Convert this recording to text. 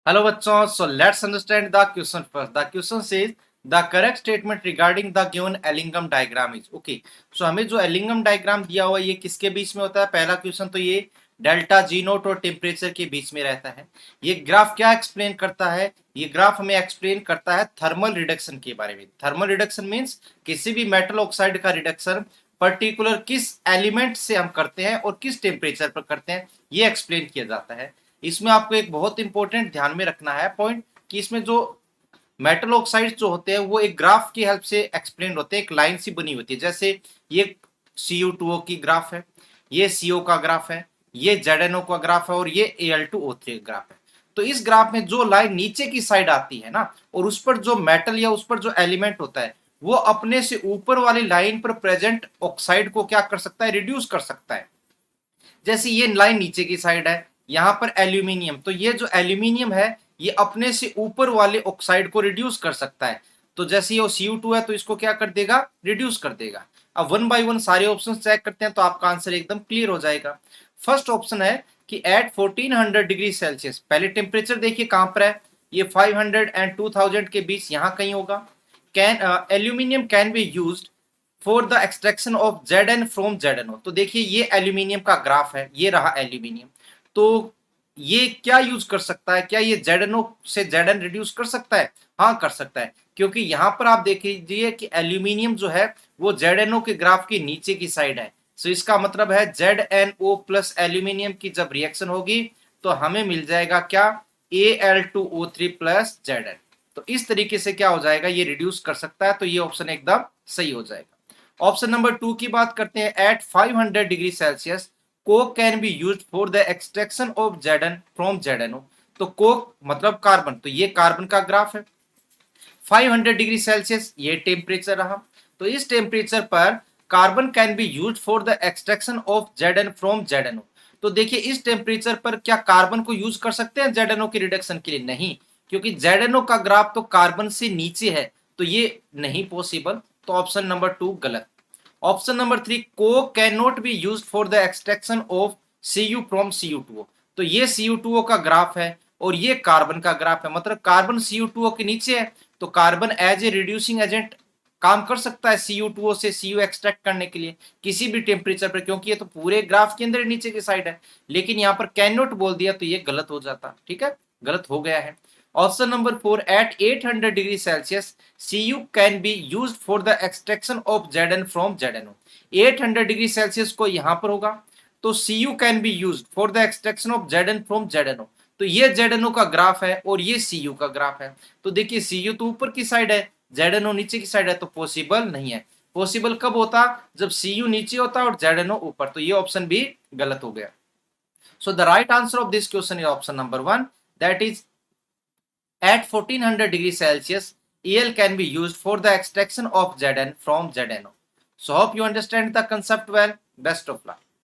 Hello बच्चों, so let's understand the question first. The question says the correct statement regarding the given Ellingham diagram is okay. So हमें जो Ellingham diagram दिया हुआ है ये किसके बीच में होता है? पहला क्वेश्चन तो ये डेल्टा जी नोट और टेम्परेचर के बीच में रहता है। ये ग्राफ क्या एक्सप्लेन करता है? ये ग्राफ हमें एक्सप्लेन करता है थर्मल रिडक्शन के बारे में। थर्मल रिडक्शन मीन्स किसी भी मेटल ऑक्साइड का रिडक्शन पर्टिकुलर किस एलिमेंट से हम करते हैं और किस टेम्परेचर पर करते हैं, ये एक्सप्लेन किया जाता है। इसमें आपको एक बहुत इंपॉर्टेंट ध्यान में रखना है पॉइंट कि इसमें जो मेटल ऑक्साइड जो होते हैं वो एक ग्राफ की हेल्प से एक्सप्लेन होते हैं, एक लाइन सी बनी होती है। जैसे ये CU2O की ग्राफ है, ये CO का ग्राफ है, ये ZNO का ग्राफ है और ये Al2O3 ग्राफ है। तो इस ग्राफ में जो लाइन नीचे की साइड आती है ना, और उस पर जो मेटल या उस पर जो एलिमेंट होता है वो अपने से ऊपर वाली लाइन पर प्रेजेंट ऑक्साइड को क्या कर सकता है, रिड्यूस कर सकता है। जैसे ये लाइन नीचे की साइड है, यहां पर एल्यूमिनियम, तो ये जो एल्यूमिनियम है ये अपने से ऊपर वाले ऑक्साइड को रिड्यूस कर सकता है। तो जैसे ये CO2 है तो इसको क्या कर देगा, रिड्यूस कर देगा। अब वन बाय वन सारे ऑप्शन चेक करते हैं तो आपका आंसर एकदम क्लियर हो जाएगा। फर्स्ट ऑप्शन है कि एट 1400 डिग्री सेल्सियस, पहले टेम्परेचर देखिए कहां पर है, ये 500 एंड 2000 के बीच यहां कहीं होगा। Can aluminium can be used for the extraction of Zn from ZnO। तो देखिए ये एल्यूमिनियम का ग्राफ है, ये रहा एल्यूमिनियम। तो ये क्या यूज कर सकता है, क्या ये ZnO से Zn रिड्यूस कर सकता है? हाँ कर सकता है, क्योंकि यहां पर आप देख लीजिए कि एल्यूमिनियम जो है वो ZnO के ग्राफ के नीचे की साइड है। सो इसका मतलब है ZnO प्लस एल्यूमिनियम की जब रिएक्शन होगी तो हमें मिल जाएगा क्या, Al2O3 प्लस Zn। तो इस तरीके से क्या हो जाएगा, ये रिड्यूस कर सकता है। तो ये ऑप्शन एकदम सही हो जाएगा। ऑप्शन नंबर 2 की बात करते हैं। At 500 degree Celsius coke can be used for the extraction of Zn from ZnO। तो कोक मतलब कार्बन, तो ये कार्बन का ग्राफ है। 500 डिग्री सेल्सियस ये टेम्परेचर रहा। तो इस टेम्परेचर पर carbon can be used for the extraction of Zn from ZnO। तो देखिए इस टेम्परेचर पर क्या कार्बन को यूज कर सकते हैं ZnO की रिडक्शन के लिए? नहीं, क्योंकि ZnO का ग्राफ तो कार्बन से नीचे है, तो ये नहीं पॉसिबल। तो ऑप्शन नंबर 2 गलत। Option number 3, Coke can not be used for the extraction of Cu from Cu2O। तो ये Cu2O का ग्राफ है और ये कार्बन का ग्राफ है, मतलब कार्बन Cu2O के नीचे है। तो carbon as a reducing agent काम कर सकता है Cu2O से Cu एक्सट्रैक्ट करने के लिए किसी भी टेम्परेचर पर, क्योंकि ये तो पूरे ग्राफ के अंदर नीचे की साइड है। लेकिन यहाँ पर कैन नॉट बोल दिया तो ये गलत हो जाता। ठीक है, गलत हो गया है। Option number 4, at 800 degree Celsius Cu can be use for the extraction of Zn from ZnO। 800 degree Celsius को यहां पर होगा, तो Cu can be use for the extraction of Zn from ZnO। तो ये ZnO का ग्राफ है और ये Cu का ग्राफ है। तो देखिए Cu तो ऊपर की साइड है, ZnO नीचे की साइड है, तो पॉसिबल नहीं है। पॉसिबल कब होता, जब Cu नीचे होता और ZnO ऊपर। तो ये ऑप्शन भी गलत हो गया। So the right answer of this question is option number 1, that is at 1400 degrees Celsius, Al can be used for the extraction of Zn from ZnO. So hope you understand the concept well. Best of luck.